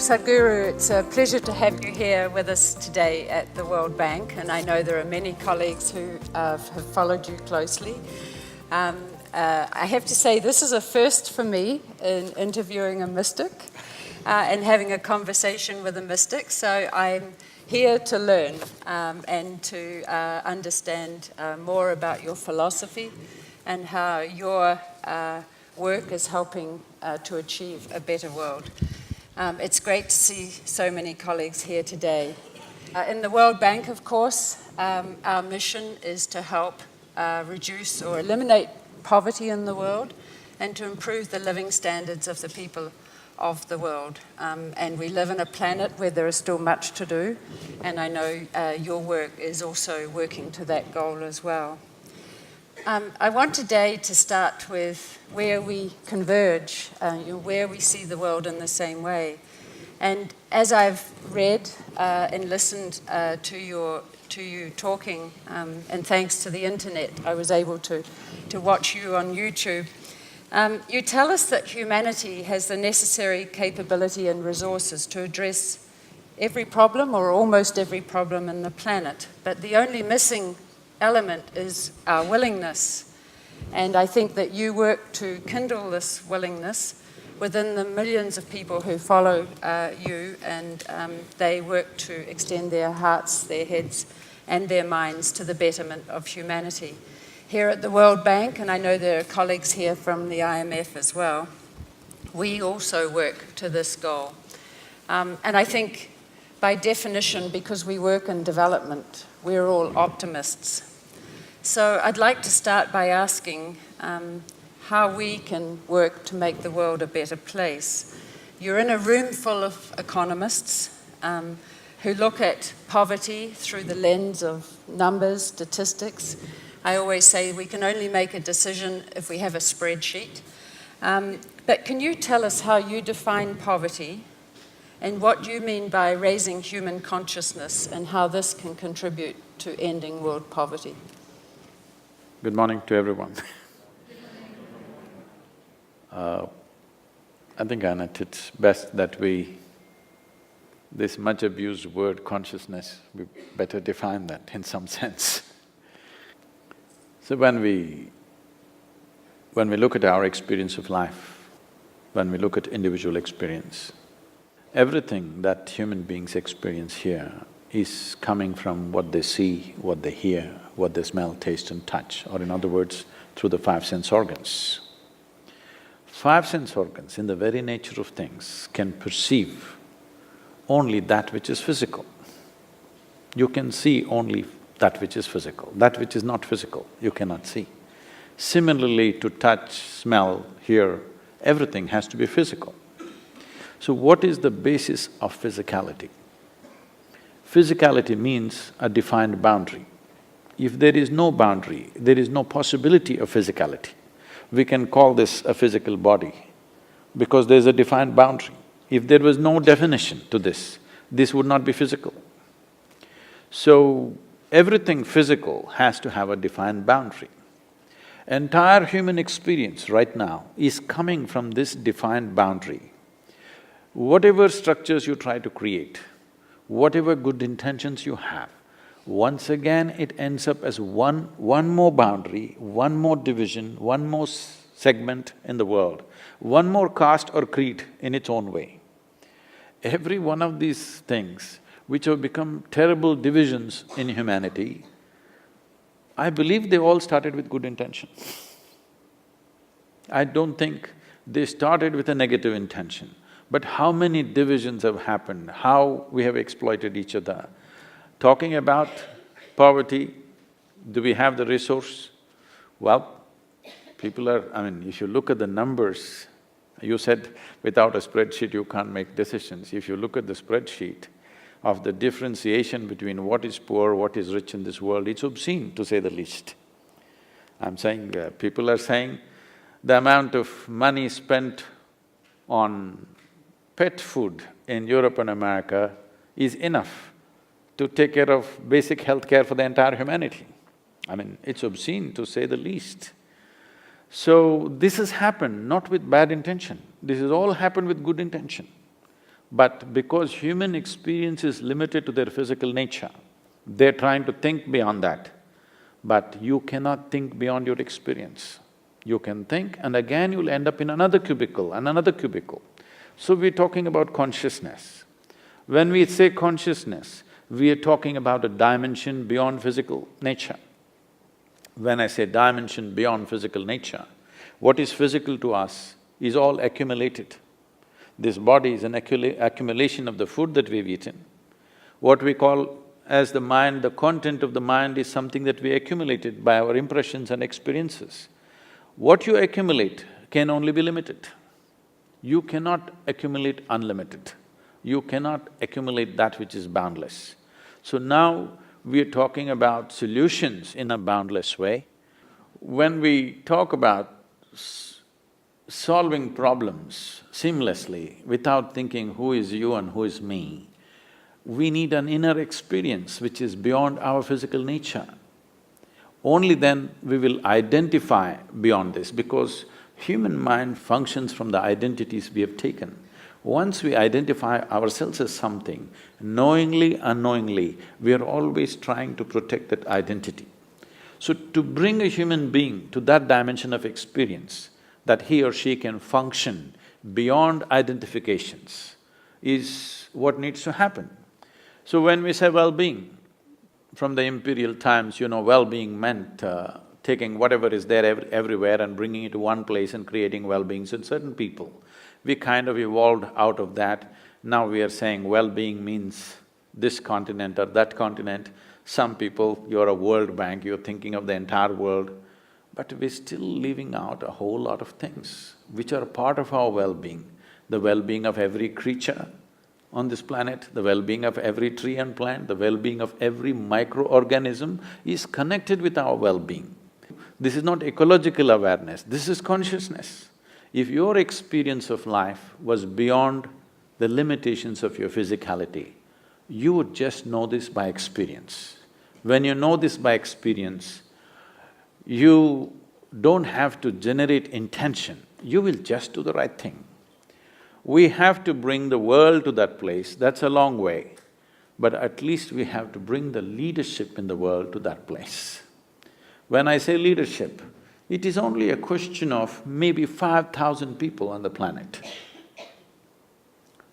Sadhguru, it's a pleasure to have you here with us today at the World Bank, and I know there are many colleagues who have followed you closely. I have to say this is a first for me in interviewing a mystic and having a conversation with a mystic, so I'm here to learn and to understand more about your philosophy and how your work is helping to achieve a better world. It's great to see so many colleagues here today. In the World Bank, of course, our mission is to help reduce or eliminate poverty in the world and to improve the living standards of the people of the world. And we live on a planet where there is still much to do, and I know your work is also working to that goal as well. I want today to start with where we converge, where we see the world in the same way. And as I've read and listened to you talking, and thanks to the internet, I was able to watch you on YouTube. You tell us that humanity has the necessary capability and resources to address every problem or almost every problem in the planet, but the only missing element is our willingness. And I think that you work to kindle this willingness within the millions of people who follow you, and they work to extend their hearts, their heads, and their minds to the betterment of humanity. Here at the World Bank, and I know there are colleagues here from the IMF as well, we also work to this goal. And I think by definition, because we work in development, we're all optimists. So I'd like to start by asking how we can work to make the world a better place. You're in a room full of economists who look at poverty through the lens of numbers, statistics. I always say we can only make a decision if we have a spreadsheet. But can you tell us how you define poverty and what you mean by raising human consciousness and how this can contribute to ending world poverty? Good morning to everyone. I think, Annette, it's best that this much abused word consciousness, we better define that in some sense. So when we look at our experience of life, when we look at individual experience, everything that human beings experience here is coming from what they see, what they hear, what they smell, taste and touch, or in other words, through the five sense organs. Five sense organs, in the very nature of things, can perceive only that which is physical. You can see only that which is physical. That which is not physical, you cannot see. Similarly, to touch, smell, hear, everything has to be physical. So what is the basis of physicality? Physicality means a defined boundary. If there is no boundary, there is no possibility of physicality. We can call this a physical body because there's a defined boundary. If there was no definition to this would not be physical. So, everything physical has to have a defined boundary. Entire human experience right now is coming from this defined boundary. Whatever structures you try to create, whatever good intentions you have, once again it ends up as one more boundary, one more division, one more segment in the world, one more caste or creed in its own way. Every one of these things which have become terrible divisions in humanity, I believe they all started with good intention. I don't think they started with a negative intention. But how many divisions have happened, how we have exploited each other. Talking about poverty, do we have the resource? Well, people are… if you look at the numbers, you said without a spreadsheet you can't make decisions. If you look at the spreadsheet of the differentiation between what is poor, what is rich in this world, it's obscene to say the least. I'm saying, people are saying the amount of money spent on pet food in Europe and America is enough to take care of basic health care for the entire humanity. It's obscene to say the least. So, this has happened not with bad intention, this has all happened with good intention. But because human experience is limited to their physical nature, they're trying to think beyond that. But you cannot think beyond your experience. You can think and again you'll end up in another cubicle and another cubicle. So we're talking about consciousness. When we say consciousness, we are talking about a dimension beyond physical nature. When I say dimension beyond physical nature, what is physical to us is all accumulated. This body is an accumulation of the food that we've eaten. What we call as the mind, the content of the mind is something that we accumulated by our impressions and experiences. What you accumulate can only be limited. You cannot accumulate unlimited. You cannot accumulate that which is boundless. So now we are talking about solutions in a boundless way. When we talk about solving problems seamlessly without thinking who is you and who is me, we need an inner experience which is beyond our physical nature. Only then we will identify beyond this, because human mind functions from the identities we have taken. Once we identify ourselves as something, knowingly, unknowingly, we are always trying to protect that identity. So to bring a human being to that dimension of experience, that he or she can function beyond identifications, is what needs to happen. So when we say well-being, from the imperial times, well-being meant taking whatever is there everywhere and bringing it to one place and creating well-beings in certain people. We kind of evolved out of that. Now we are saying well-being means this continent or that continent. Some people, you're a World Bank, you're thinking of the entire world, but we're still leaving out a whole lot of things which are a part of our well-being. The well-being of every creature on this planet, the well-being of every tree and plant, the well-being of every microorganism is connected with our well-being. This is not ecological awareness, this is consciousness. If your experience of life was beyond the limitations of your physicality, you would just know this by experience. When you know this by experience, you don't have to generate intention, you will just do the right thing. We have to bring the world to that place, that's a long way, but at least we have to bring the leadership in the world to that place. When I say leadership, it is only a question of maybe 5,000 people on the planet.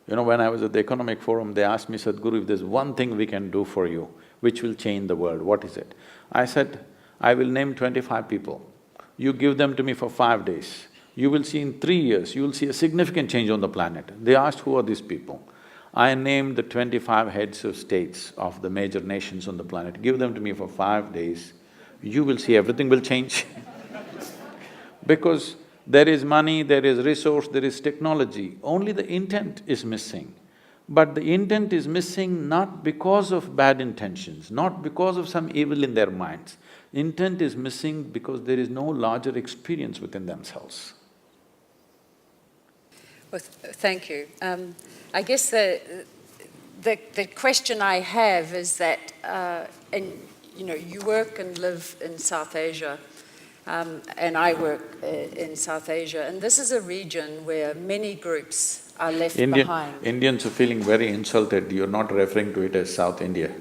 When I was at the Economic Forum, they asked me, Sadhguru, if there's one thing we can do for you, which will change the world, what is it? I said, I will name 25 people. You give them to me for 5 days. You will see in 3 years, you will see a significant change on the planet. They asked, who are these people? I named the 25 heads of states of the major nations on the planet. Give them to me for 5 days, you will see everything will change because there is money, there is resource, there is technology, only the intent is missing. But the intent is missing not because of bad intentions, not because of some evil in their minds. Intent is missing because there is no larger experience within themselves. Well, thank you. I guess the question I have is that, you work and live in South Asia, and I work in South Asia, and this is a region where many groups are left behind. Indians are feeling very insulted, you're not referring to it as South India.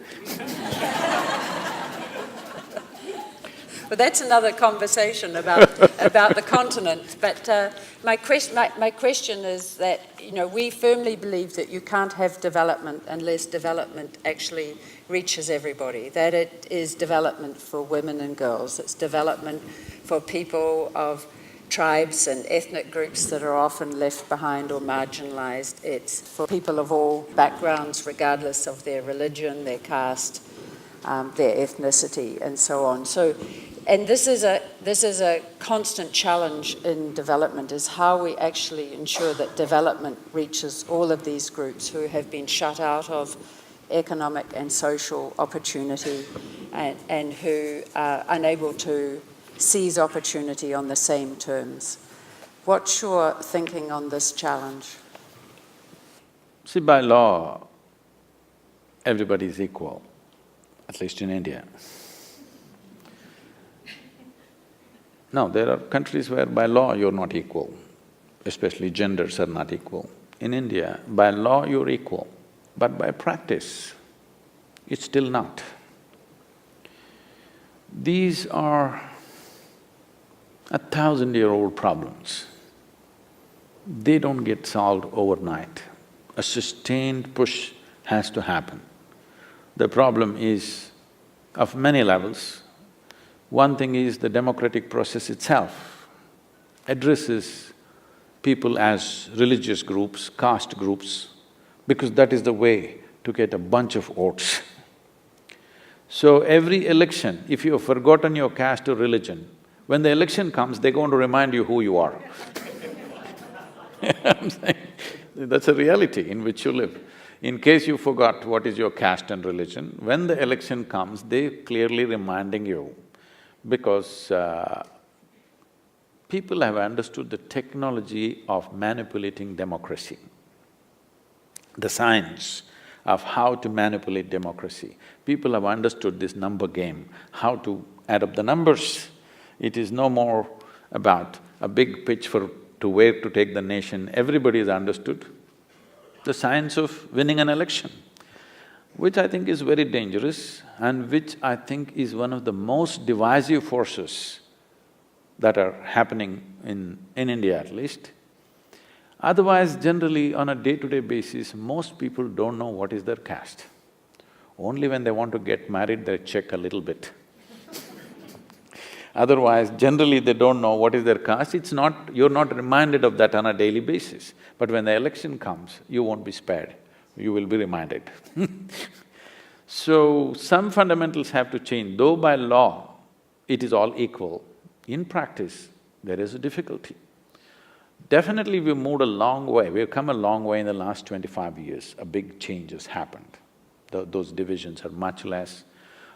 But that's another conversation about the continent. But my question is that, we firmly believe that you can't have development unless development actually reaches everybody, that it is development for women and girls, it's development for people of tribes and ethnic groups that are often left behind or marginalized, it's for people of all backgrounds, regardless of their religion, their caste, their ethnicity, and so on. And this is a constant challenge in development, is how we actually ensure that development reaches all of these groups who have been shut out of economic and social opportunity and who are unable to seize opportunity on the same terms. What's your thinking on this challenge? See, by law, everybody is equal, at least in India. No, there are countries where by law you're not equal, especially genders are not equal. In India, by law you're equal, but by practice, it's still not. These are 1,000-year-old problems. They don't get solved overnight. A sustained push has to happen. The problem is of many levels. One thing is the democratic process itself addresses people as religious groups, caste groups, because that is the way to get a bunch of votes. So every election, if you have forgotten your caste or religion, when the election comes, they're going to remind you who you are. I'm saying, that's a reality in which you live. In case you forgot what is your caste and religion, when the election comes, they're clearly reminding you because people have understood the technology of manipulating democracy, the science of how to manipulate democracy. People have understood this number game, how to add up the numbers. It is no more about a big pitch to where to take the nation. Everybody has understood the science of winning an election, which I think is very dangerous and which I think is one of the most divisive forces that are happening in India at least. Otherwise, generally on a day-to-day basis, most people don't know what is their caste. Only when they want to get married, they check a little bit. Otherwise, generally they don't know what is their caste. You're not reminded of that on a daily basis. But when the election comes, you won't be spared, you will be reminded. So, some fundamentals have to change. Though by law, it is all equal, in practice, there is a difficulty. Definitely we've moved a long way, we've come a long way in the last 25 years, a big change has happened. Those divisions are much less.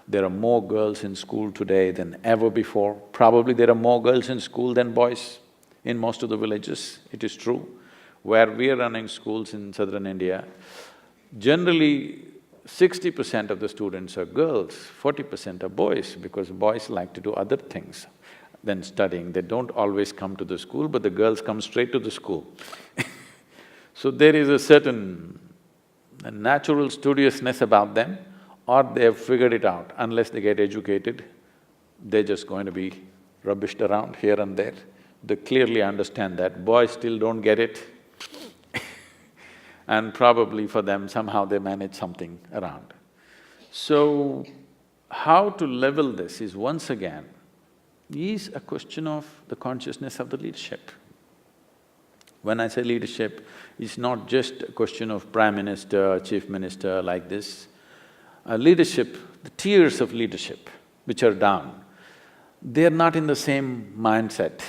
There are more girls in school today than ever before. Probably there are more girls in school than boys in most of the villages, it is true. Where we are running schools in southern India, generally 60% of the students are girls, 40% are boys, because boys like to do other things than studying. They don't always come to the school, but the girls come straight to the school. So there is a certain natural studiousness about them, or they have figured it out. Unless they get educated, they're just going to be rubbished around here and there. They clearly understand that. Boys still don't get it and probably for them, somehow they manage something around. So, how to level this is once again, is a question of the consciousness of the leadership. When I say leadership, it's not just a question of prime minister, chief minister like this. Leadership, the tiers of leadership which are down, they're not in the same mindset.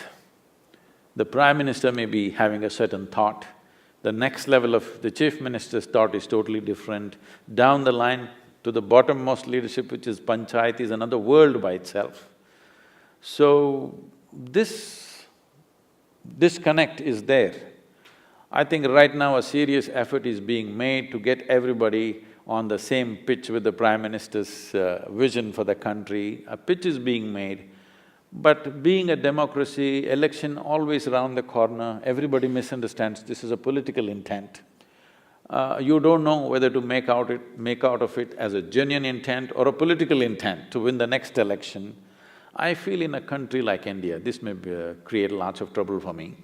The prime minister may be having a certain thought, the next level of the chief minister's thought is totally different. Down the line to the bottommost leadership, which is panchayat, is another world by itself. So, this disconnect is there. I think right now a serious effort is being made to get everybody on the same pitch with the Prime Minister's vision for the country. A pitch is being made, but being a democracy, election always around the corner, everybody misunderstands this is a political intent. You don't know whether to make out of it as a genuine intent or a political intent to win the next election. I feel in a country like India, this may create lots of trouble for me,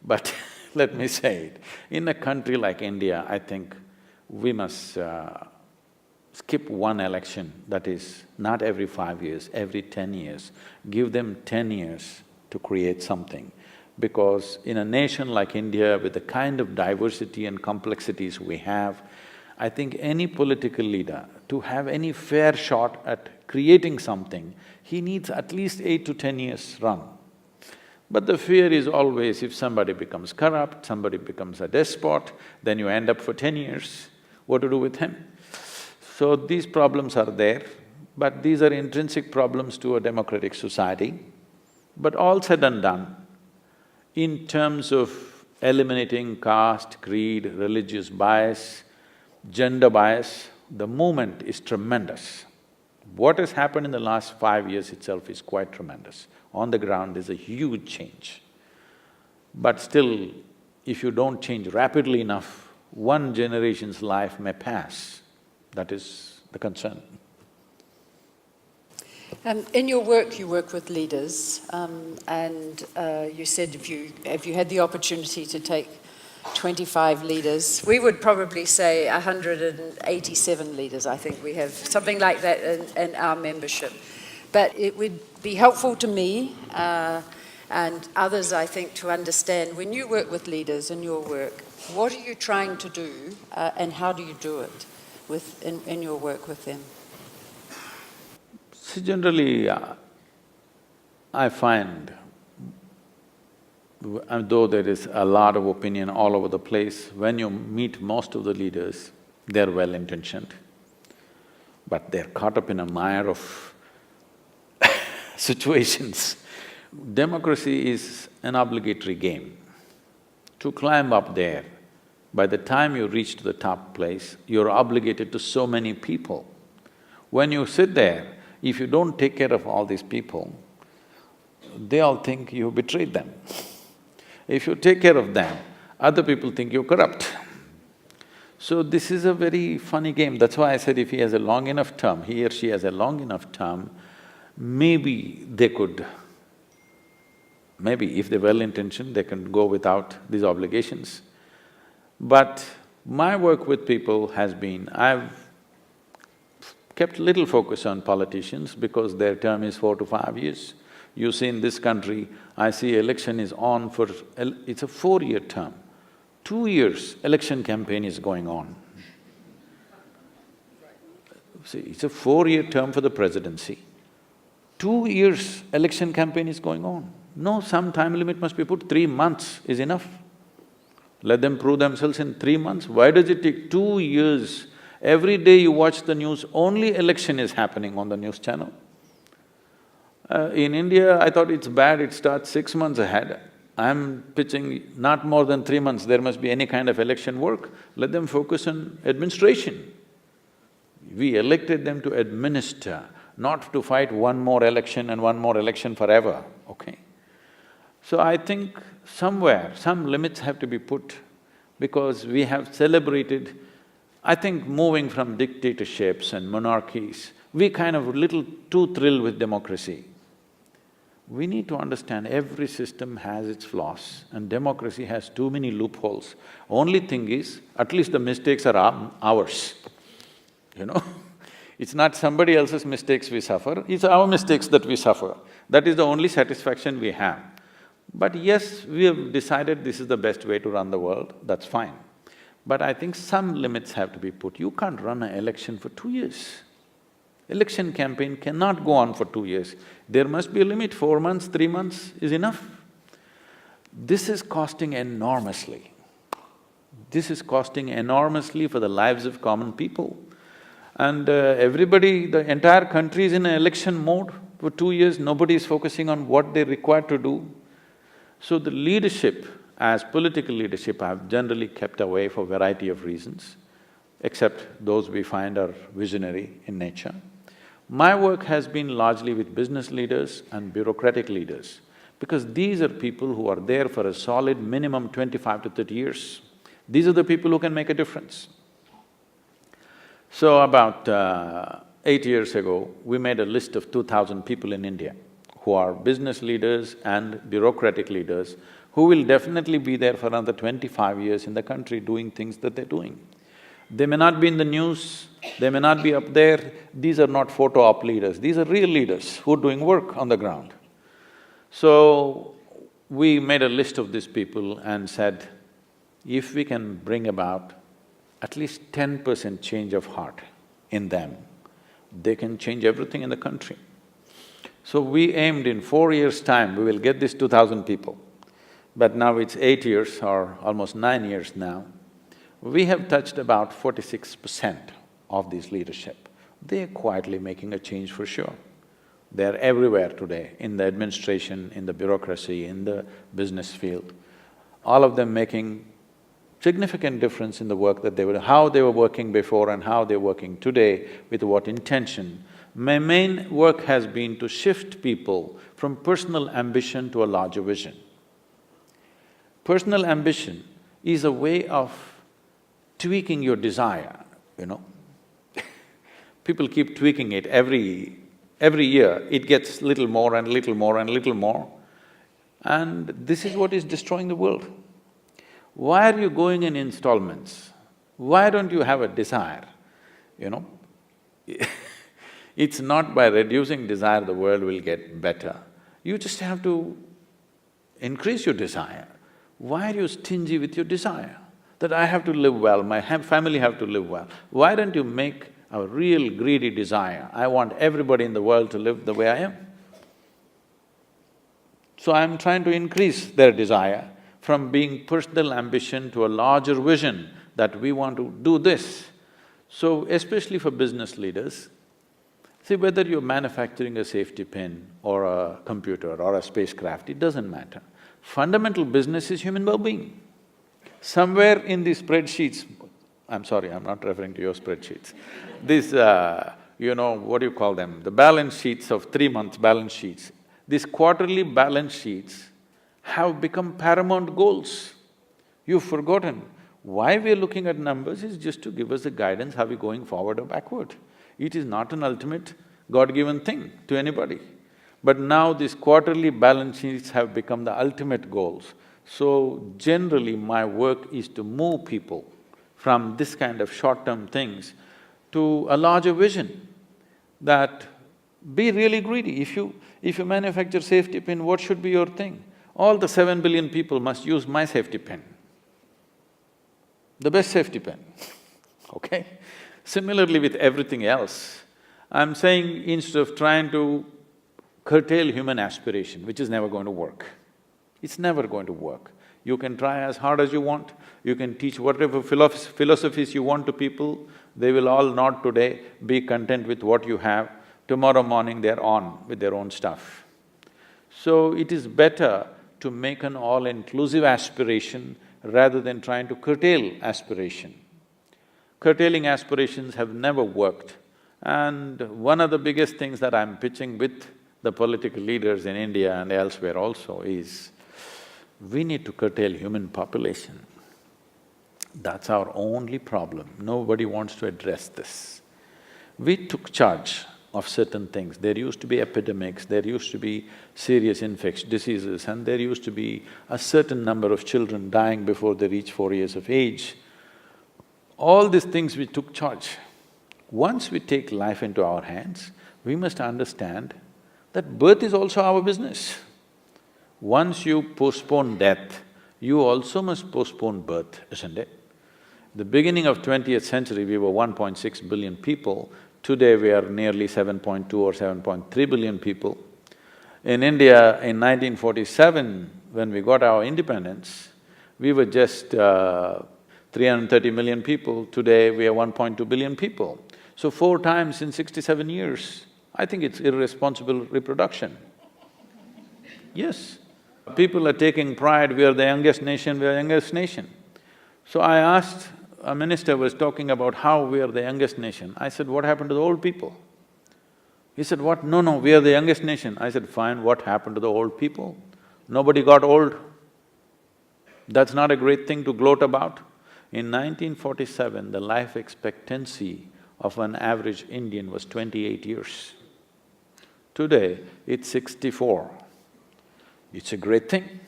but let me say it. In a country like India, I think we must skip one election, that is, not every 5 years, every 10 years. Give them 10 years to create something. Because in a nation like India, with the kind of diversity and complexities we have, I think any political leader, to have any fair shot at creating something, he needs at least 8 to 10 years run. But the fear is always if somebody becomes corrupt, somebody becomes a despot, then you end up for 10 years, what to do with him? So these problems are there, but these are intrinsic problems to a democratic society. But all said and done, in terms of eliminating caste, creed, religious bias, gender bias, the movement is tremendous. What has happened in the last 5 years itself is quite tremendous. On the ground, there's a huge change. But still, if you don't change rapidly enough, one generation's life may pass. That is the concern. In your work, you work with leaders, and you said if you had the opportunity to take 25 leaders, we would probably say 187 leaders, I think we have, something like that in our membership. But it would be helpful to me and others, I think, to understand when you work with leaders in your work, what are you trying to do and how do you do it in your work with them? See, generally, I find, though there is a lot of opinion all over the place, when you meet most of the leaders, they're well-intentioned, but they're caught up in a mire of situations. Democracy is an obligatory game. To climb up there, by the time you reach to the top place, you're obligated to so many people. When you sit there, if you don't take care of all these people, they all think you betrayed them. If you take care of them, other people think you're corrupt. So this is a very funny game. That's why I said if he has a long enough term, he or she has a long enough term, maybe they could… maybe if they're well-intentioned, they can go without these obligations. But my work with people has been, I've kept little focus on politicians because their term is 4 to 5 years. You see in this country, I see election is on for… it's a 4-year term. 2 years, election campaign is going on. See, it's a 4-year term for the presidency. 2 years, election campaign is going on. No, some time limit must be put, 3 months is enough. Let them prove themselves in 3 months. Why does it take 2 years? Every day you watch the news, only election is happening on the news channel. In India, I thought it's bad, it starts 6 months ahead. I'm pitching not more than 3 months, there must be any kind of election work. Let them focus on administration. We elected them to administer, not to fight one more election and one more election forever, okay? So I think somewhere, some limits have to be put because we have celebrated… I think moving from dictatorships and monarchies, we kind of little too thrilled with democracy. We need to understand every system has its flaws and democracy has too many loopholes. Only thing is, at least the mistakes are ours, you know It's not somebody else's mistakes we suffer, it's our mistakes that we suffer. That is the only satisfaction we have. But yes, we have decided this is the best way to run the world, that's fine. But I think some limits have to be put. You can't run an election for 2 years. Election campaign cannot go on for 2 years. There must be a limit, 4 months, 3 months is enough. This is costing enormously. This is costing enormously for the lives of common people. And everybody, the entire country is in an election mode for 2 years, nobody is focusing on what they're required to do. So the leadership, as political leadership, I've generally kept away for a variety of reasons, except those we find are visionary in nature. My work has been largely with business leaders and bureaucratic leaders, because these are people who are there for a solid minimum 25 to 30 years. These are the people who can make a difference. So about 8 years ago, we made a list of 2,000 people in India who are business leaders and bureaucratic leaders who will definitely be there for another 25 years in the country doing things that they're doing. They may not be in the news, they may not be up there, these are not photo op leaders, these are real leaders who are doing work on the ground. So, we made a list of these people and said, if we can bring about at least 10% change of heart in them, they can change everything in the country. So we aimed in 4 years' time, we will get this 2,000 people. But now it's 8 years or almost 9 years now. We have touched about 46% of this leadership. They are quietly making a change for sure. They're everywhere today, in the administration, in the bureaucracy, in the business field. All of them making significant difference in the work that how they were working before and how they're working today, with what intention. My main work has been to shift people from personal ambition to a larger vision. Personal ambition is a way of tweaking your desire, you know. People keep tweaking it every year, it gets little more and little more and little more. And this is what is destroying the world. Why are you going in installments? Why don't you have a desire, you know? It's not by reducing desire the world will get better. You just have to increase your desire. Why are you stingy with your desire? That I have to live well, my family have to live well. Why don't you make a real greedy desire? I want everybody in the world to live the way I am. So I'm trying to increase their desire from being personal ambition to a larger vision that we want to do this. So especially for business leaders, see whether you're manufacturing a safety pin or a computer or a spacecraft, it doesn't matter. Fundamental business is human well-being. Somewhere in these spreadsheets, I'm sorry, I'm not referring to your spreadsheets, these, you know, what do you call them, the balance sheets of 3 months balance sheets, these quarterly balance sheets have become paramount goals. You've forgotten. Why we're looking at numbers is just to give us the guidance, how we're going forward or backward. It is not an ultimate God-given thing to anybody. But now these quarterly balance sheets have become the ultimate goals. So generally my work is to move people from this kind of short-term things to a larger vision, that be really greedy. If you manufacture safety pin, what should be your thing? All the 7 billion people must use my safety pin, the best safety pin, okay? Similarly with everything else, I'm saying instead of trying to curtail human aspiration, which is never going to work, it's never going to work. You can try as hard as you want, you can teach whatever philosophies you want to people, they will all nod today, be content with what you have, tomorrow morning they're on with their own stuff. So it is better to make an all-inclusive aspiration rather than trying to curtail aspiration. Curtailing aspirations have never worked, and one of the biggest things that I'm pitching with the political leaders in India and elsewhere also is, we need to curtail human population. That's our only problem. Nobody wants to address this. We took charge of certain things. There used to be epidemics, there used to be serious infectious diseases, and there used to be a certain number of children dying before they reach 4 years of age. All these things we took charge. Once we take life into our hands, we must understand that birth is also our business. Once you postpone death, you also must postpone birth, isn't it? The beginning of 20th century, we were 1.6 billion people. Today we are nearly 7.2 or 7.3 billion people. In India, in 1947, when we got our independence, we were just 330 million people. Today we are 1.2 billion people. So 4 times in 67 years. I think it's irresponsible reproduction. Yes. People are taking pride, we are the youngest nation, we are the youngest nation. So I asked, a minister was talking about how we are the youngest nation. I said, what happened to the old people? He said, what? No, we are the youngest nation. I said, fine, what happened to the old people? Nobody got old. That's not a great thing to gloat about. In 1947, the life expectancy of an average Indian was 28 years. Today, it's 64. It's a great thing.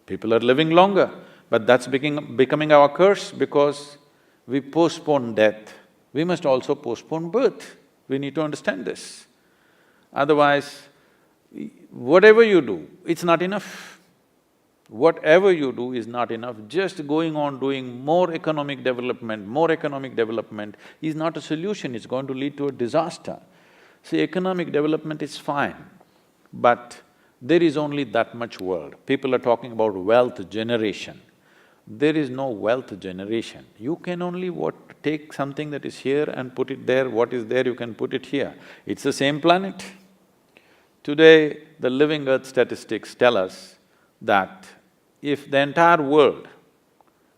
People are living longer, but that's becoming our curse because we postpone death. We must also postpone birth. We need to understand this. Otherwise, whatever you do, it's not enough. Whatever you do is not enough. Just going on doing more economic development is not a solution, it's going to lead to a disaster. See, economic development is fine, but there is only that much world. People are talking about wealth generation. There is no wealth generation. You can only take something that is here and put it there, what is there you can put it here. It's the same planet. Today, the living earth statistics tell us that if the entire world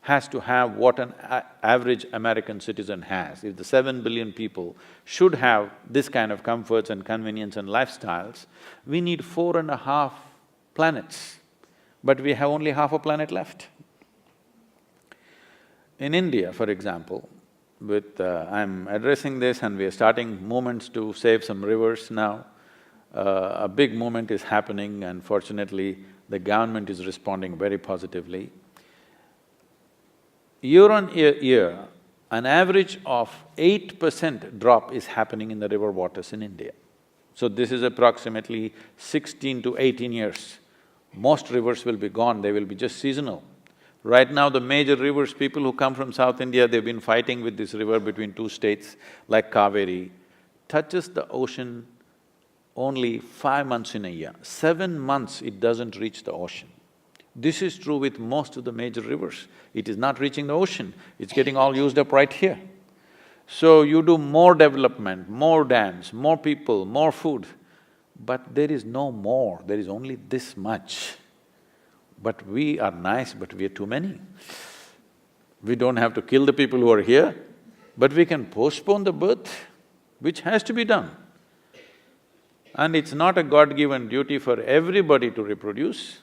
has to have what an average American citizen has, if the 7 billion people should have this kind of comforts and convenience and lifestyles, we need 4.5 planets, but we have only half a planet left. In India, for example, I'm addressing this and we are starting movements to save some rivers now. A big movement is happening and fortunately, the government is responding very positively. Year on year, an average of 8% drop is happening in the river waters in India. So this is approximately 16 to 18 years. Most rivers will be gone, they will be just seasonal. Right now, the major rivers, people who come from South India, they've been fighting with this river between two states, like Kaveri, touches the ocean only 5 months in a year. 7 months it doesn't reach the ocean. This is true with most of the major rivers. It is not reaching the ocean, it's getting all used up right here. So you do more development, more dams, more people, more food, but there is no more, there is only this much. But we are nice, but we are too many. We don't have to kill the people who are here, but we can postpone the birth, which has to be done. And it's not a God-given duty for everybody to reproduce.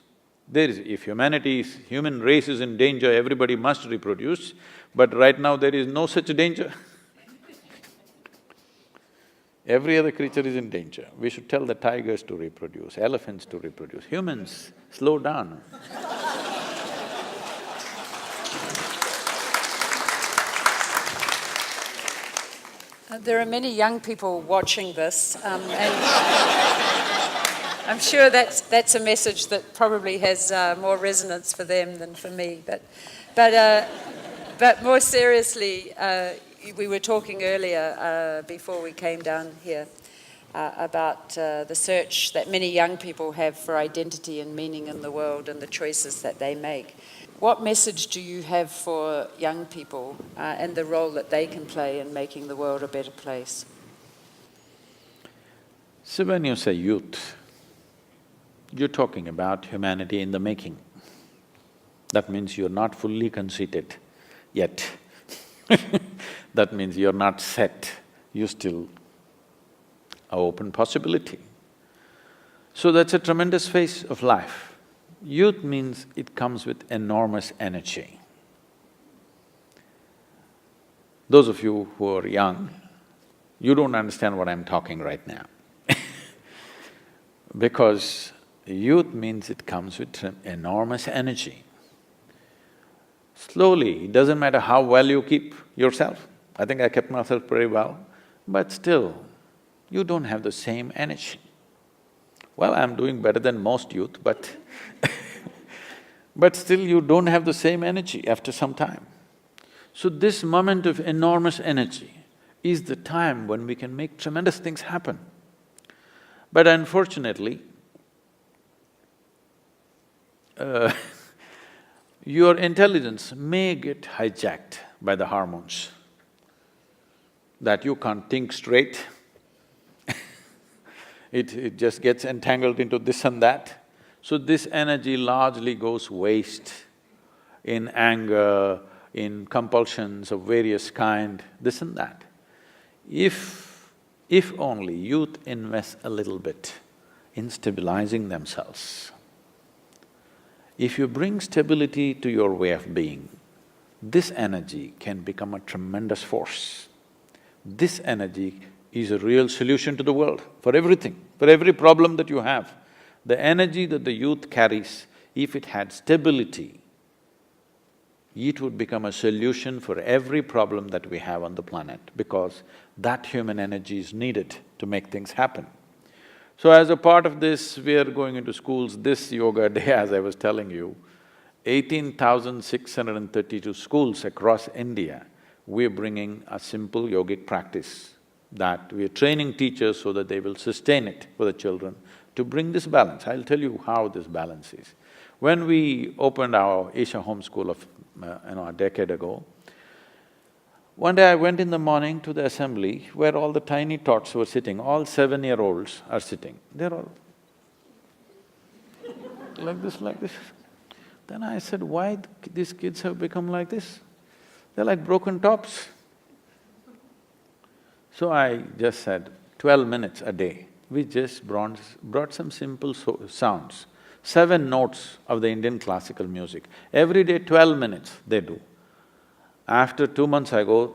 If human race is in danger, everybody must reproduce, but right now there is no such danger. Every other creature is in danger. We should tell the tigers to reproduce, elephants to reproduce. Humans, slow down. There are many young people watching this, and I'm sure that's a message that probably has more resonance for them than for me. But more seriously, we were talking earlier before we came down here about the search that many young people have for identity and meaning in the world and the choices that they make. What message do you have for young people and the role that they can play in making the world a better place? So when you say youth, you're talking about humanity in the making. That means you're not fully conceited yet. That means you're not set, you still are open possibility. So that's a tremendous phase of life. Youth means it comes with enormous energy. Those of you who are young, you don't understand what I'm talking right now. Because youth means it comes with enormous energy. Slowly, it doesn't matter how well you keep yourself. I think I kept myself pretty well, but still, you don't have the same energy. Well, I'm doing better than most youth, but but still you don't have the same energy after some time. So this moment of enormous energy is the time when we can make tremendous things happen. But unfortunately, your intelligence may get hijacked by the hormones, that you can't think straight. It just gets entangled into this and that. So this energy largely goes waste in anger, in compulsions of various kind, this and that. If only youth invest a little bit in stabilizing themselves, if you bring stability to your way of being, this energy can become a tremendous force. This energy is a real solution to the world, for everything, for every problem that you have. The energy that the youth carries, if it had stability, it would become a solution for every problem that we have on the planet, because that human energy is needed to make things happen. So as a part of this, we are going into schools. This yoga day, as I was telling you, 18,632 schools across India, we're bringing a simple yogic practice that we are training teachers so that they will sustain it for the children to bring this balance. I'll tell you how this balance is. When we opened our Isha Home School a decade ago, one day I went in the morning to the assembly where all the tiny tots were sitting, all 7-year-olds are sitting. They're all like this, like this. Then I said, why these kids have become like this? They're like broken tops. So I just said, 12 minutes a day, we just brought some simple sounds, 7 notes of the Indian classical music. Every day 12 minutes they do. After 2 months I go,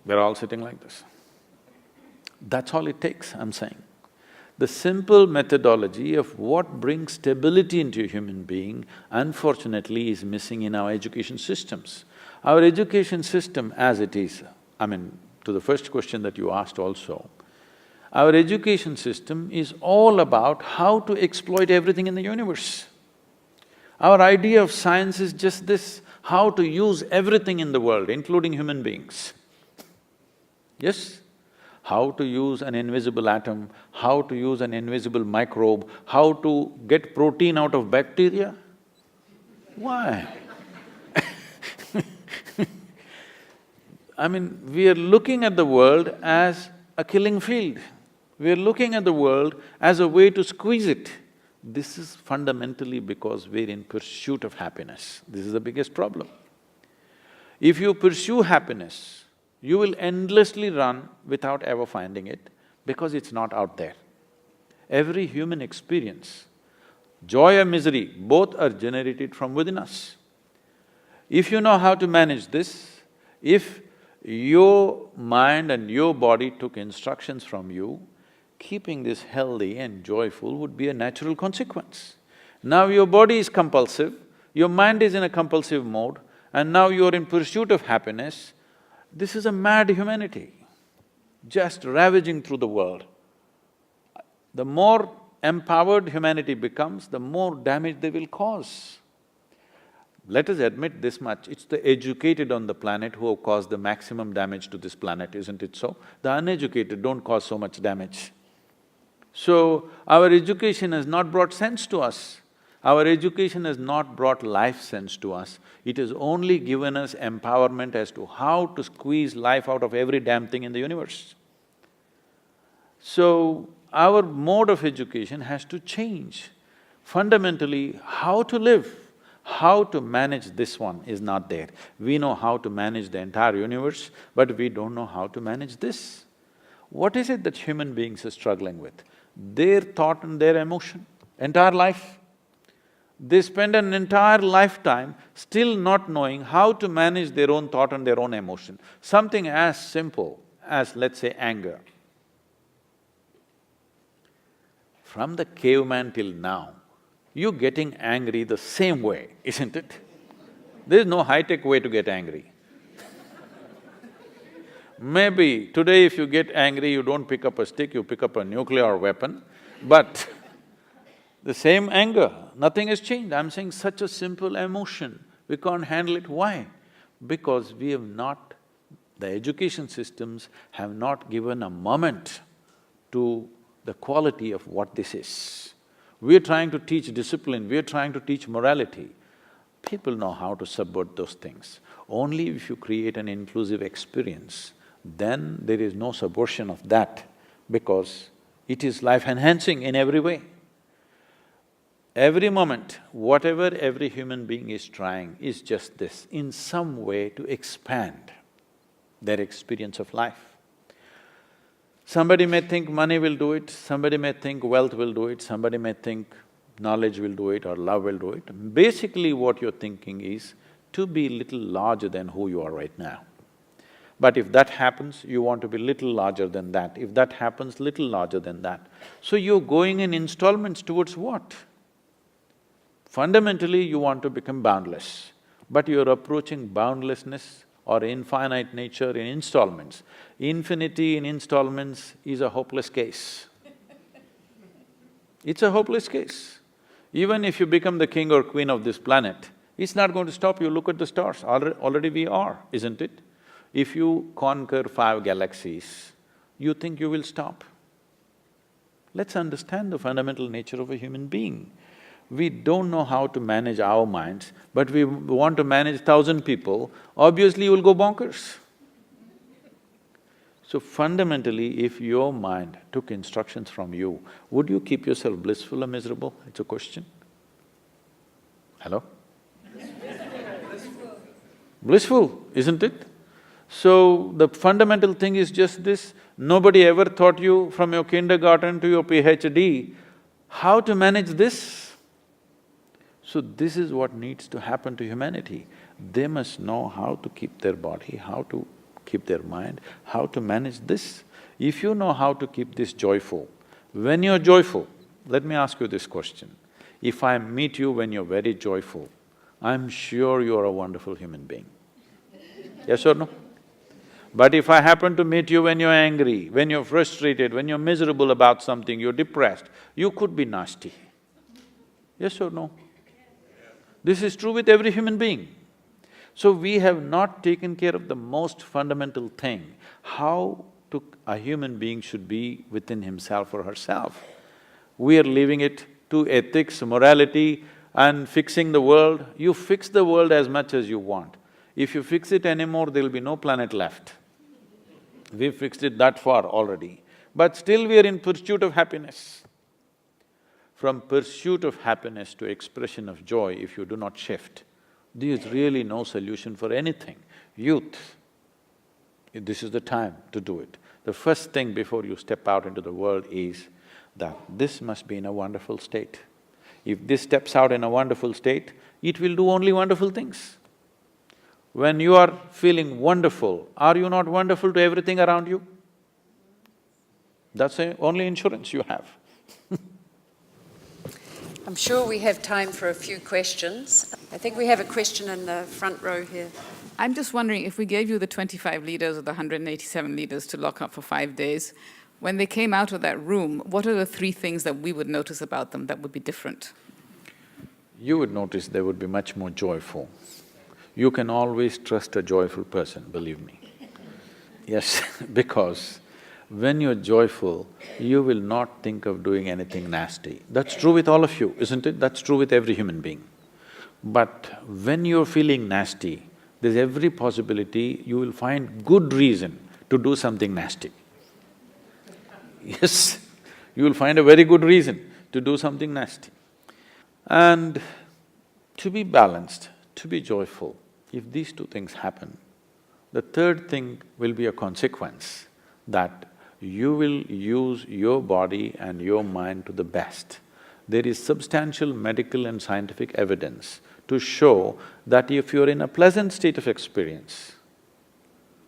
we're all sitting like this. That's all it takes, I'm saying. The simple methodology of what brings stability into a human being, unfortunately, is missing in our education systems. Our education system as it is, to the first question that you asked also, our education system is all about how to exploit everything in the universe. Our idea of science is just this, how to use everything in the world, including human beings. Yes? How to use an invisible atom, how to use an invisible microbe, how to get protein out of bacteria. Why? We are looking at the world as a killing field. We are looking at the world as a way to squeeze it. This is fundamentally because we're in pursuit of happiness. This is the biggest problem. If you pursue happiness, you will endlessly run without ever finding it because it's not out there. Every human experience, joy or misery, both are generated from within us. If you know how to manage this, if your mind and your body took instructions from you, keeping this healthy and joyful would be a natural consequence. Now your body is compulsive, your mind is in a compulsive mode, and now you're in pursuit of happiness. This is a mad humanity, just ravaging through the world. The more empowered humanity becomes, the more damage they will cause. Let us admit this much, it's the educated on the planet who have caused the maximum damage to this planet, isn't it so? The uneducated don't cause so much damage. So, our education has not brought sense to us. Our education has not brought life sense to us. It has only given us empowerment as to how to squeeze life out of every damn thing in the universe. So, our mode of education has to change. Fundamentally, how to live, how to manage this one is not there. We know how to manage the entire universe, but we don't know how to manage this. What is it that human beings are struggling with? Their thought and their emotion, entire life. They spend an entire lifetime still not knowing how to manage their own thought and their own emotion. Something as simple as, let's say, anger. From the caveman till now, you're getting angry the same way, isn't it? There's no high-tech way to get angry. Maybe today if you get angry, you don't pick up a stick, you pick up a nuclear weapon, but the same anger, nothing has changed. I'm saying such a simple emotion, we can't handle it. Why? Because we have not… the education systems have not given a moment to the quality of what this is. We're trying to teach discipline, we're trying to teach morality. People know how to subvert those things. Only if you create an inclusive experience, then there is no subversion of that because it is life-enhancing in every way. Every moment, whatever every human being is trying is just this, in some way to expand their experience of life. Somebody may think money will do it, somebody may think wealth will do it, somebody may think knowledge will do it or love will do it. Basically what you're thinking is to be little larger than who you are right now. But if that happens, you want to be little larger than that. If that happens, little larger than that. So you're going in installments towards what? Fundamentally, you want to become boundless, but you're approaching boundlessness or infinite nature in installments. Infinity in installments is a hopeless case. It's a hopeless case. Even if you become the king or queen of this planet, it's not going to stop you. Look at the stars, already we are, isn't it? If you conquer 5 galaxies, you think you will stop? Let's understand the fundamental nature of a human being. We don't know how to manage our minds, but we want to manage 1,000 people, obviously you will go bonkers. So fundamentally, if your mind took instructions from you, would you keep yourself blissful or miserable? It's a question. Hello? Blissful, isn't it? So, the fundamental thing is just this, nobody ever taught you from your kindergarten to your PhD how to manage this. So this is what needs to happen to humanity. They must know how to keep their body, how to keep their mind, how to manage this. If you know how to keep this joyful, when you're joyful, let me ask you this question. If I meet you when you're very joyful, I'm sure you're a wonderful human being. Yes or no? But if I happen to meet you when you're angry, when you're frustrated, when you're miserable about something, you're depressed, you could be nasty. Yes or no? This is true with every human being. So we have not taken care of the most fundamental thing, how a human being should be within himself or herself. We are leaving it to ethics, morality and fixing the world. You fix the world as much as you want. If you fix it anymore, there'll be no planet left. We've fixed it that far already, but still we are in pursuit of happiness. From pursuit of happiness to expression of joy, if you do not shift, there is really no solution for anything. Youth, this is the time to do it. The first thing before you step out into the world is that this must be in a wonderful state. If this steps out in a wonderful state, it will do only wonderful things. When you are feeling wonderful, are you not wonderful to everything around you? That's the only insurance you have. I'm sure we have time for a few questions. I think we have a question in the front row here. I'm just wondering, if we gave you the 25 leaders or the 187 leaders to lock up for 5 days, when they came out of that room, what are the 3 things that we would notice about them that would be different? You would notice they would be much more joyful. You can always trust a joyful person, believe me. Yes, because when you're joyful, you will not think of doing anything nasty. That's true with all of you, isn't it? That's true with every human being. But when you're feeling nasty, there's every possibility you will find good reason to do something nasty. Yes, you will find a very good reason to do something nasty. And to be balanced, to be joyful, if these 2 things happen, the third thing will be a consequence that you will use your body and your mind to the best. There is substantial medical and scientific evidence to show that if you're in a pleasant state of experience,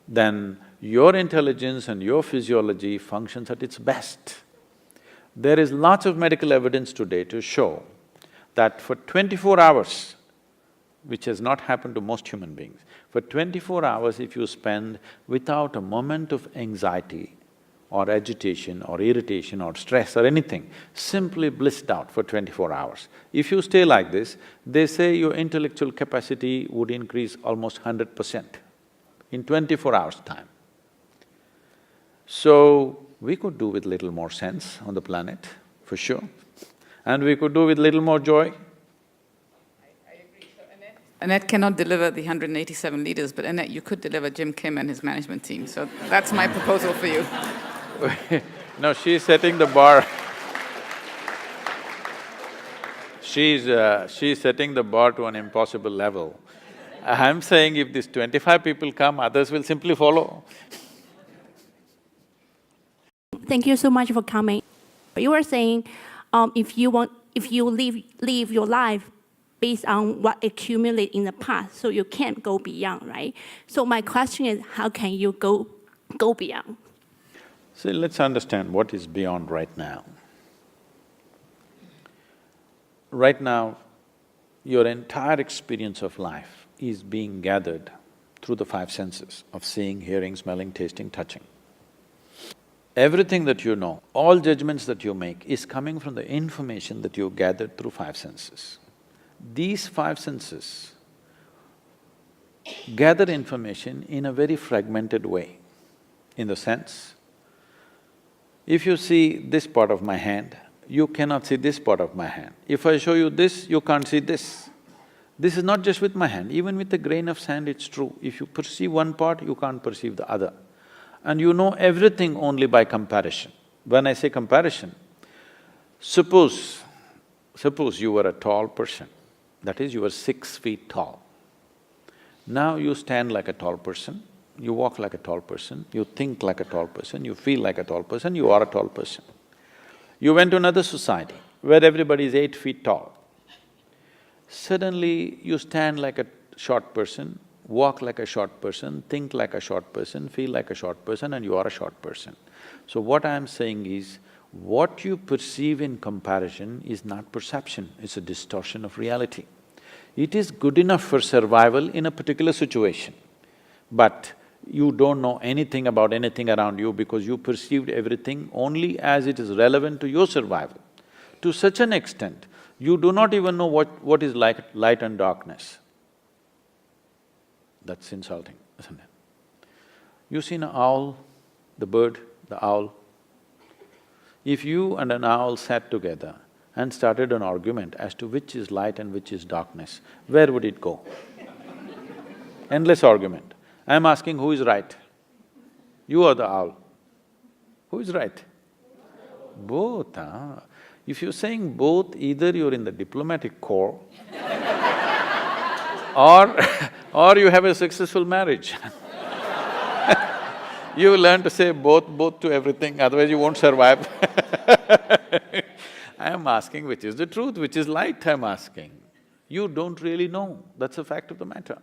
then your intelligence and your physiology functions at its best. There is lots of medical evidence today to show that for 24 hours, which has not happened to most human beings, for 24 hours if you spend without a moment of anxiety or agitation or irritation or stress or anything, simply blissed out for 24 hours. If you stay like this, they say your intellectual capacity would increase almost 100% in 24 hours' time. So, we could do with little more sense on the planet, for sure, and we could do with little more joy. I agree. So Annette cannot deliver the 187 leaders, but Annette, you could deliver Jim Kim and his management team, so that's my proposal for you. No, she's setting the bar. She's setting the bar to an impossible level. I'm saying if these 25 people come, others will simply follow. Thank you so much for coming. You were saying, if you live your life based on what accumulated in the past, so you can't go beyond, right? So my question is, how can you go beyond? See, let's understand what is beyond right now. Right now, your entire experience of life is being gathered through the 5 senses of seeing, hearing, smelling, tasting, touching. Everything that you know, all judgments that you make is coming from the information that you gathered through 5 senses. These 5 senses gather information in a very fragmented way, in the sense, if you see this part of my hand, you cannot see this part of my hand. If I show you this, you can't see this. This is not just with my hand, even with a grain of sand it's true. If you perceive one part, you can't perceive the other. And you know everything only by comparison. When I say comparison, suppose you were a tall person, that is, you were 6 feet tall. Now you stand like a tall person, you walk like a tall person, you think like a tall person, you feel like a tall person, you are a tall person. You went to another society where everybody is 8 feet tall. Suddenly you stand like a short person, walk like a short person, think like a short person, feel like a short person, and you are a short person. So what I am saying is, what you perceive in comparison is not perception, it's a distortion of reality. It is good enough for survival in a particular situation, but you don't know anything about anything around you because you perceived everything only as it is relevant to your survival. To such an extent, you do not even know what is light and darkness. That's insulting, isn't it? You seen an owl, the bird, the owl? If you and an owl sat together and started an argument as to which is light and which is darkness, where would it go? Endless argument. I'm asking who is right? You or the owl? Who is right? Both, huh? If you're saying both, either you're in the diplomatic corps or you have a successful marriage. You learn to say both to everything, otherwise you won't survive. I am asking which is the truth, which is light, I'm asking. You don't really know, that's a fact of the matter.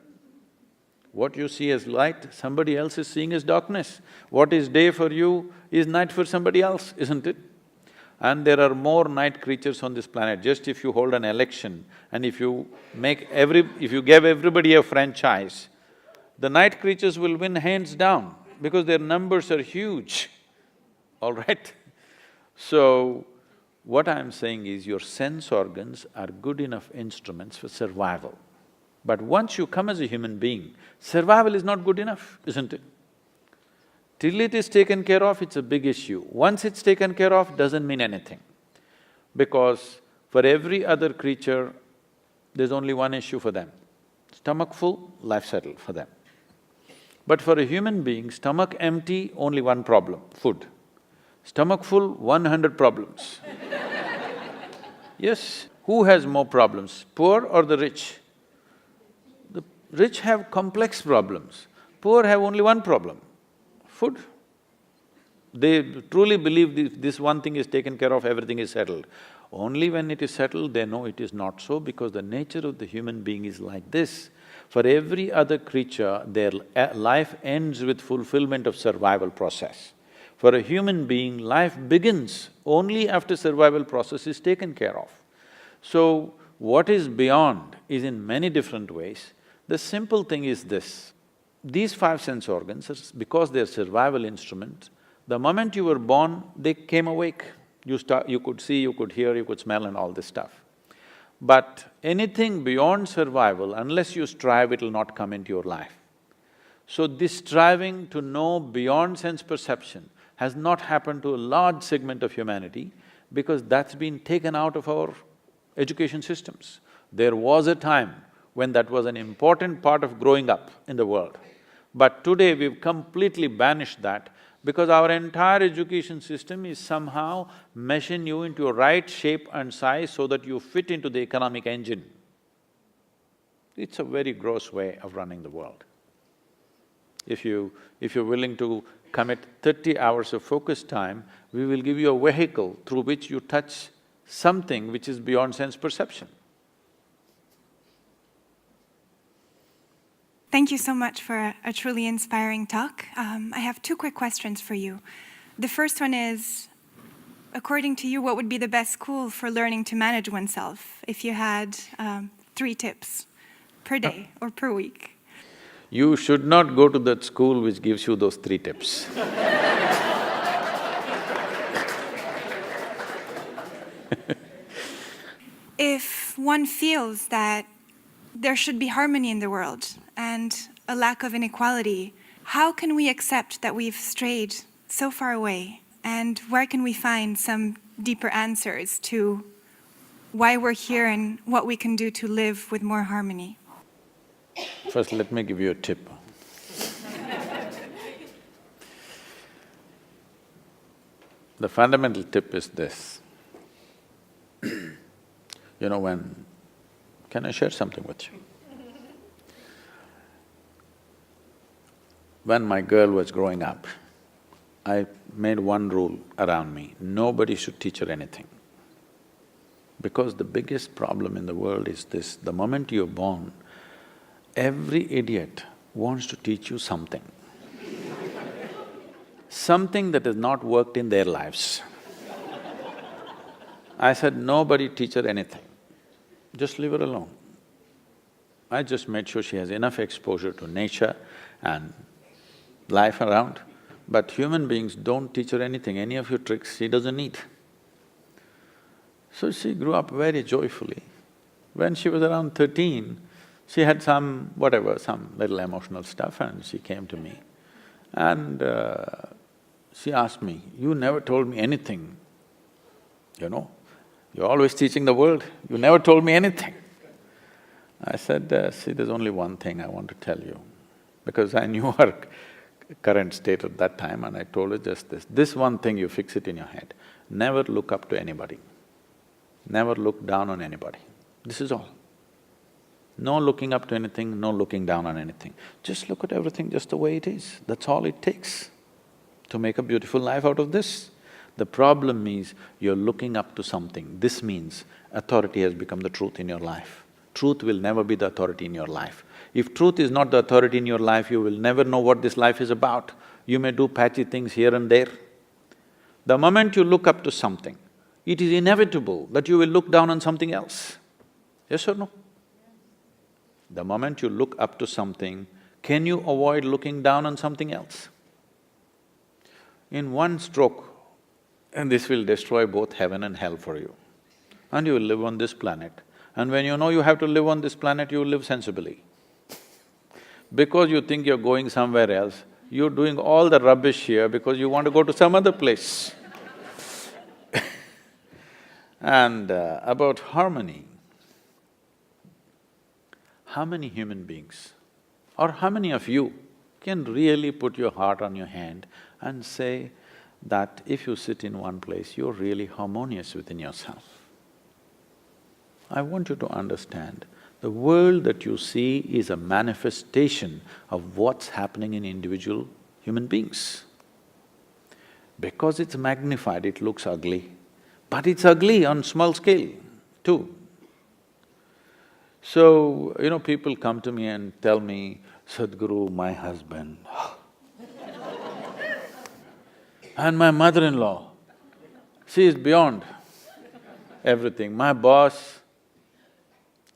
What you see as light, somebody else is seeing as darkness. What is day for you is night for somebody else, isn't it? And there are more night creatures on this planet. Just if you hold an election and if you gave everybody a franchise, the night creatures will win hands down because their numbers are huge, all right? So, what I'm saying is your sense organs are good enough instruments for survival. But once you come as a human being, survival is not good enough, isn't it? Till it is taken care of, it's a big issue. Once it's taken care of, doesn't mean anything. Because for every other creature, there's only one issue for them. Stomach full, life settled for them. But for a human being, stomach empty, only one problem, food. Stomach full, 100 problems. Yes, who has more problems, poor or the rich? The rich have complex problems, poor have only one problem, food. They truly believe this one thing is taken care of, everything is settled. Only when it is settled, they know it is not so because the nature of the human being is like this. For every other creature, their life ends with fulfillment of survival process. For a human being, life begins only after survival process is taken care of. So, what is beyond is in many different ways. The simple thing is this, these five sense organs, because they're survival instruments, the moment you were born, they came awake. You could see, you could hear, you could smell and all this stuff. But anything beyond survival, unless you strive, it'll not come into your life. So this striving to know beyond sense perception has not happened to a large segment of humanity because that's been taken out of our education systems. There was a time when that was an important part of growing up in the world. But today we've completely banished that because our entire education system is somehow meshing you into a right shape and size so that you fit into the economic engine. It's a very gross way of running the world. If you're willing to commit 30 hours of focus time, we will give you a vehicle through which you touch something which is beyond sense perception. Thank you so much for a truly inspiring talk. I have two quick questions for you. The first one is, according to you, what would be the best school for learning to manage oneself if you had 3 tips per day or per week? You should not go to that school which gives you those 3 tips. If one feels that there should be harmony in the world and a lack of inequality, how can we accept that we've strayed so far away? And where can we find some deeper answers to why we're here and what we can do to live with more harmony? First, let me give you a tip. The fundamental tip is this. You know, can I share something with you? When my girl was growing up, I made one rule around me, nobody should teach her anything. Because the biggest problem in the world is this, the moment you're born, Every idiot wants to teach you something. Something that has not worked in their lives. I said, nobody teach her anything, just leave her alone. I just made sure she has enough exposure to nature and life around, but human beings don't teach her anything, any of your tricks she doesn't need. So she grew up very joyfully. When she was around 13, she had some little emotional stuff and she came to me. And she asked me, "You never told me anything, you know? You're always teaching the world, you never told me anything." I said, "See, there's only one thing I want to tell you." Because I knew her current state at that time and I told her just this. This one thing you fix it in your head, never look up to anybody, never look down on anybody. This is all. No looking up to anything, no looking down on anything. Just look at everything just the way it is. That's all it takes to make a beautiful life out of this. The problem is you're looking up to something. This means authority has become the truth in your life. Truth will never be the authority in your life. If truth is not the authority in your life, you will never know what this life is about. You may do patchy things here and there. The moment you look up to something, it is inevitable that you will look down on something else. Yes or no? The moment you look up to something, can you avoid looking down on something else? In one stroke, and this will destroy both heaven and hell for you. And you will live on this planet. And when you know you have to live on this planet, you will live sensibly. Because you think you're going somewhere else, you're doing all the rubbish here because you want to go to some other place. And about harmony, how many human beings or how many of you can really put your heart on your hand and say that if you sit in one place, you're really harmonious within yourself? I want you to understand, the world that you see is a manifestation of what's happening in individual human beings. Because it's magnified, it looks ugly, but it's ugly on small scale too. So, people come to me and tell me, "Sadhguru, my husband and my mother-in-law, she is beyond everything. My boss,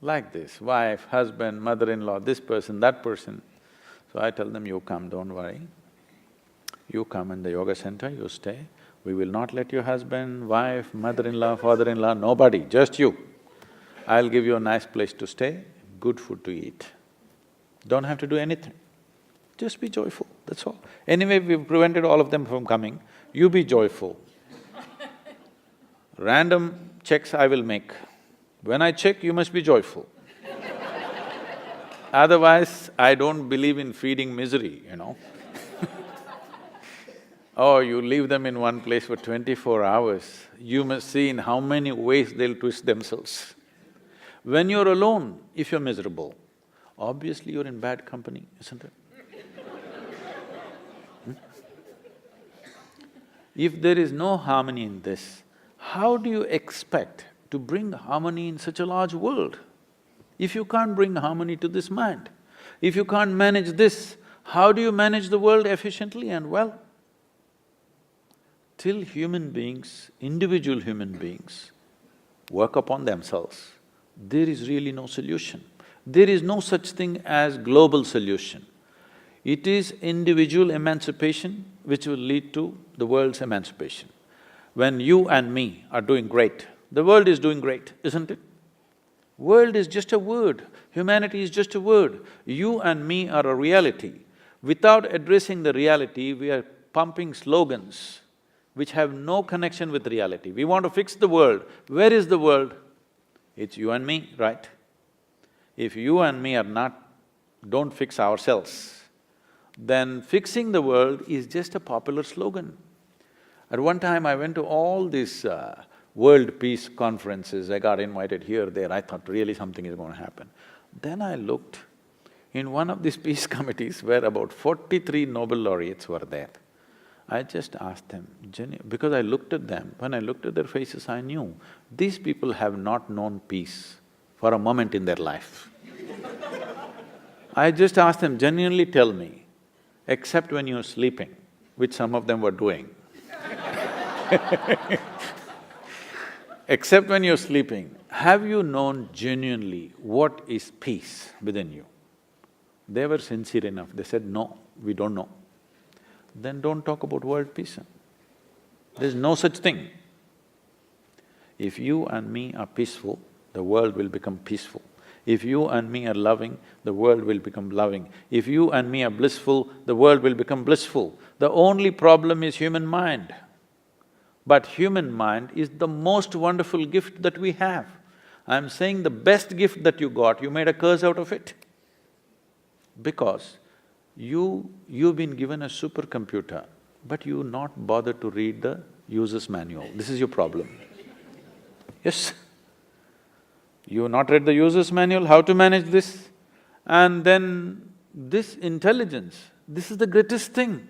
like this, wife, husband, mother-in-law, this person, that person." So I tell them, "You come, don't worry. You come in the yoga center, you stay. We will not let your husband, wife, mother-in-law, father-in-law, nobody, just you. I'll give you a nice place to stay, good food to eat. Don't have to do anything. Just be joyful, that's all. Anyway, we've prevented all of them from coming, you be joyful. Random checks I will make. When I check, you must be joyful. Otherwise, I don't believe in feeding misery, Or you leave them in one place for 24 hours, you must see in how many ways they'll twist themselves. When you're alone, if you're miserable, obviously you're in bad company, isn't it? If there is no harmony in this, how do you expect to bring harmony in such a large world? If you can't bring harmony to this mind, if you can't manage this, how do you manage the world efficiently and well? Till human beings, individual human beings, work upon themselves, there is really no solution. There is no such thing as global solution. It is individual emancipation which will lead to the world's emancipation. When you and me are doing great, the world is doing great, isn't it? World is just a word, humanity is just a word. You and me are a reality. Without addressing the reality, we are pumping slogans which have no connection with reality. We want to fix the world. Where is the world? It's you and me, right? If you and me don't fix ourselves, then fixing the world is just a popular slogan. At one time, I went to all these world peace conferences, I got invited here, there, I thought really something is going to happen. Then I looked, in one of these peace committees where about 43 Nobel laureates were there. I just asked them, because I looked at them, when I looked at their faces, I knew these people have not known peace for a moment in their life. I just asked them, genuinely tell me, except when you're sleeping, which some of them were doing. Except when you're sleeping, have you known genuinely what is peace within you? They were sincere enough, they said, no, we don't know. Then don't talk about world peace. There's no such thing. If you and me are peaceful, the world will become peaceful. If you and me are loving, the world will become loving. If you and me are blissful, the world will become blissful. The only problem is human mind. But human mind is the most wonderful gift that we have. I'm saying the best gift that you got, you made a curse out of it. Because you've been given a supercomputer, but you not bothered to read the user's manual. This is your problem. Yes? You not read the user's manual, how to manage this? And then this intelligence, this is the greatest thing.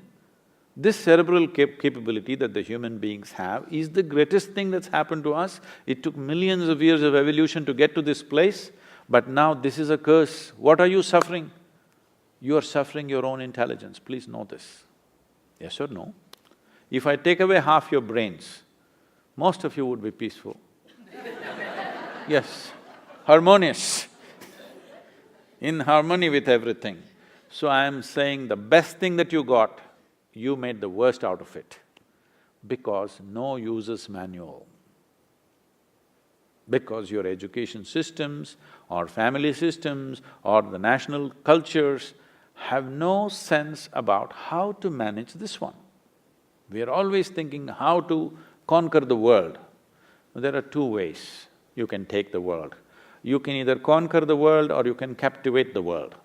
This cerebral capability that the human beings have is the greatest thing that's happened to us. It took millions of years of evolution to get to this place, but now this is a curse. What are you suffering? You are suffering your own intelligence, please know this. Yes or no? If I take away half your brains, most of you would be peaceful. Yes, harmonious, in harmony with everything. So I am saying the best thing that you got, you made the worst out of it, because no user's manual. Because your education systems or family systems or the national cultures have no sense about how to manage this one. We are always thinking how to conquer the world. There are two ways you can take the world. You can either conquer the world or you can captivate the world.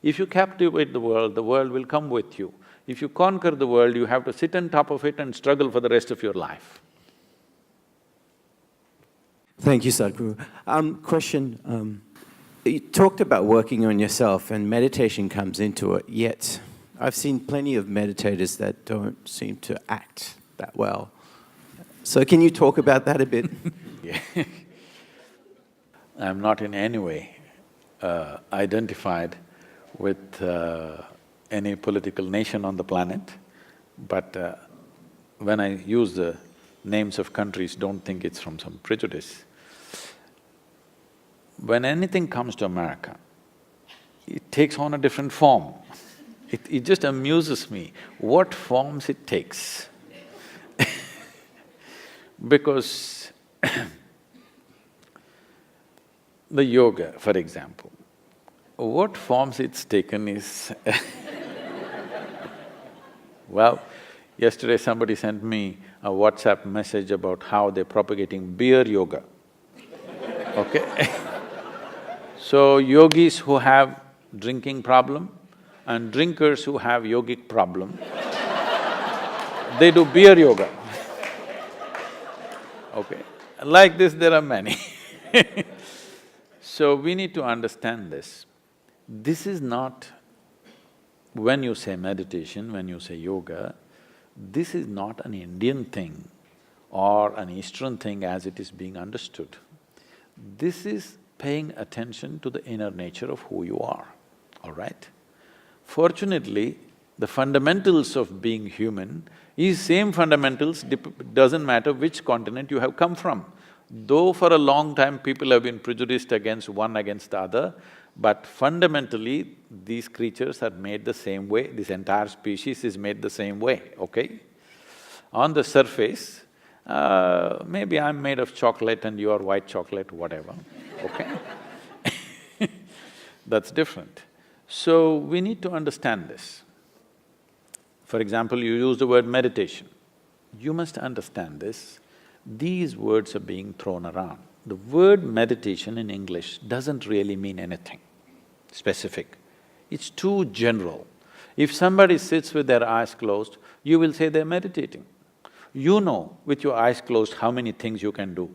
If you captivate the world will come with you. If you conquer the world, you have to sit on top of it and struggle for the rest of your life. Thank you, Sadhguru. Question, you talked about working on yourself and meditation comes into it, yet I've seen plenty of meditators that don't seem to act that well. So can you talk about that a bit? Yeah. I'm not in any way identified with any political nation on the planet, but when I use the names of countries, don't think it's from some prejudice. When anything comes to America, it takes on a different form. It just amuses me what forms it takes. Because the yoga, for example, what forms it's taken is well, yesterday somebody sent me a WhatsApp message about how they're propagating beer yoga, okay? So yogis who have drinking problem and drinkers who have yogic problem, they do beer yoga, okay? Like this there are many. So we need to understand this. This is not… When you say meditation, when you say yoga, this is not an Indian thing or an Eastern thing as it is being understood. This is paying attention to the inner nature of who you are, all right? Fortunately, the fundamentals of being human is same fundamentals, doesn't matter which continent you have come from. Though for a long time people have been prejudiced against one against the other, but fundamentally, these creatures are made the same way, this entire species is made the same way, okay? On the surface, maybe I'm made of chocolate and you are white chocolate, whatever, okay? That's different. So, we need to understand this. For example, you use the word meditation. You must understand this. These words are being thrown around. The word meditation in English doesn't really mean anything specific. It's too general. If somebody sits with their eyes closed, you will say they're meditating. You know with your eyes closed how many things you can do.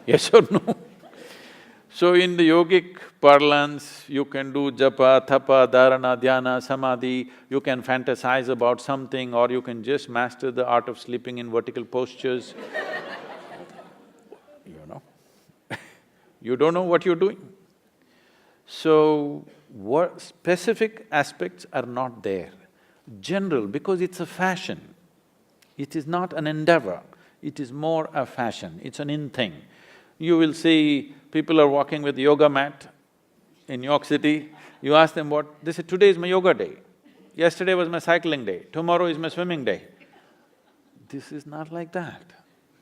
Yes or no? So in the yogic parlance, you can do japa, tapa, dharana, dhyana, samadhi, you can fantasize about something or you can just master the art of sleeping in vertical postures. You know, you don't know what you're doing. So, what specific aspects are not there. General, because it's a fashion. It is not an endeavor, it is more a fashion, it's an in thing. You will see people are walking with yoga mat in New York City, you ask them what… they say, today is my yoga day, yesterday was my cycling day, tomorrow is my swimming day. This is not like that.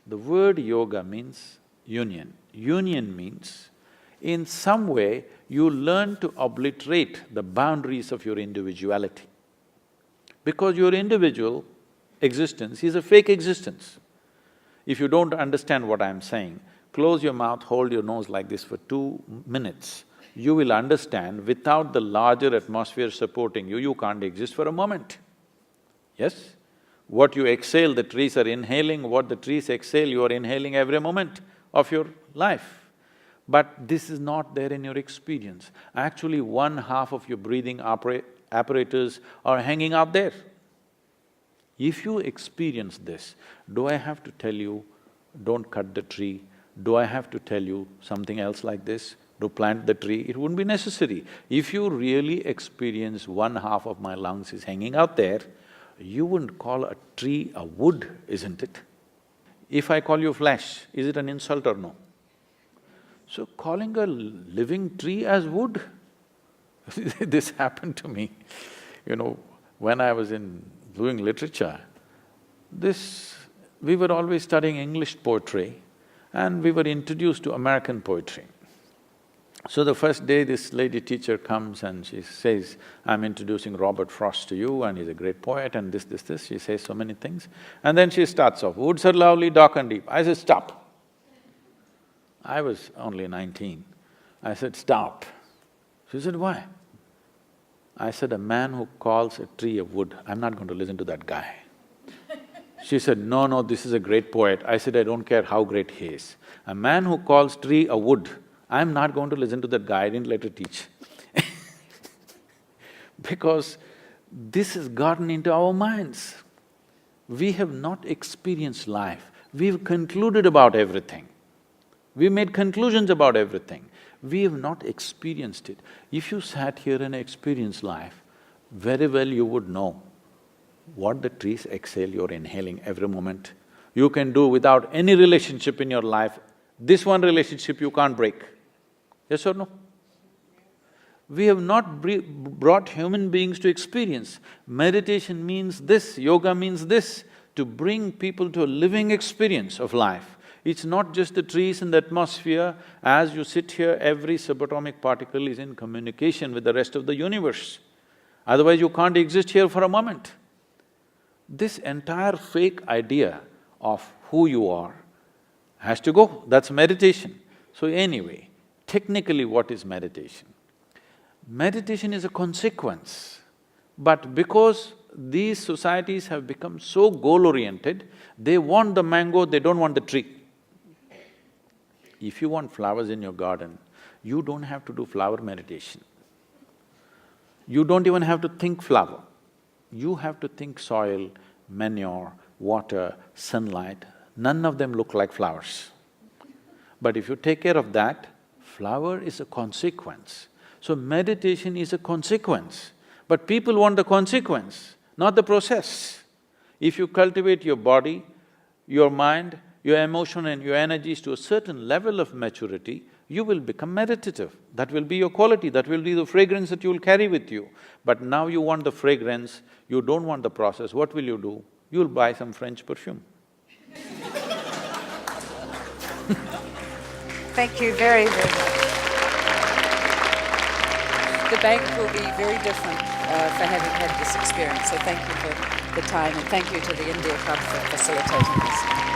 The word yoga means union. Union means, in some way, you learn to obliterate the boundaries of your individuality. Because your individual existence is a fake existence. If you don't understand what I'm saying, close your mouth, hold your nose like this for 2 minutes. You will understand, without the larger atmosphere supporting you, you can't exist for a moment. Yes? What you exhale, the trees are inhaling, what the trees exhale, you are inhaling every moment of your life. But this is not there in your experience. Actually, 1/2 of your breathing apparatus are hanging out there. If you experience this, do I have to tell you, don't cut the tree? Do I have to tell you something else like this? To plant the tree? It wouldn't be necessary. If you really experience 1/2 of my lungs is hanging out there, you wouldn't call a tree a wood, isn't it? If I call you flesh, is it an insult or no? So calling a living tree as wood, this happened to me. You know, when I was doing literature, we were always studying English poetry and we were introduced to American poetry. So the first day this lady teacher comes and she says, I'm introducing Robert Frost to you and he's a great poet and this, she says so many things. And then she starts off, woods are lovely, dark and deep. I said, stop. I was only 19. I said, stop. She said, why? I said, a man who calls a tree a wood, I'm not going to listen to that guy. She said, no, this is a great poet. I said, I don't care how great he is. A man who calls tree a wood, I'm not going to listen to that guy, I didn't let her teach. Because this has gotten into our minds. We have not experienced life, we've concluded about everything. We made conclusions about everything. We have not experienced it. If you sat here and experienced life, very well you would know what the trees exhale, you're inhaling every moment. You can do without any relationship in your life. This one relationship you can't break. Yes or no? We have not brought human beings to experience. Meditation means this, yoga means this, to bring people to a living experience of life. It's not just the trees and the atmosphere. As you sit here, every subatomic particle is in communication with the rest of the universe. Otherwise you can't exist here for a moment. This entire fake idea of who you are has to go, that's meditation. So anyway, technically what is meditation? Meditation is a consequence, but because these societies have become so goal-oriented, they want the mango, they don't want the tree. If you want flowers in your garden, you don't have to do flower meditation. You don't even have to think flower. You have to think soil, manure, water, sunlight. None of them look like flowers. But if you take care of that, flower is a consequence. So meditation is a consequence, but people want the consequence, not the process. If you cultivate your body, your mind, your emotion and your energies to a certain level of maturity, you will become meditative. That will be your quality, that will be the fragrance that you will carry with you. But now you want the fragrance, you don't want the process, what will you do? You'll buy some French perfume. Thank you very, very much. The bank will be very different for having had this experience, so thank you for the time and thank you to the India Club for facilitating this.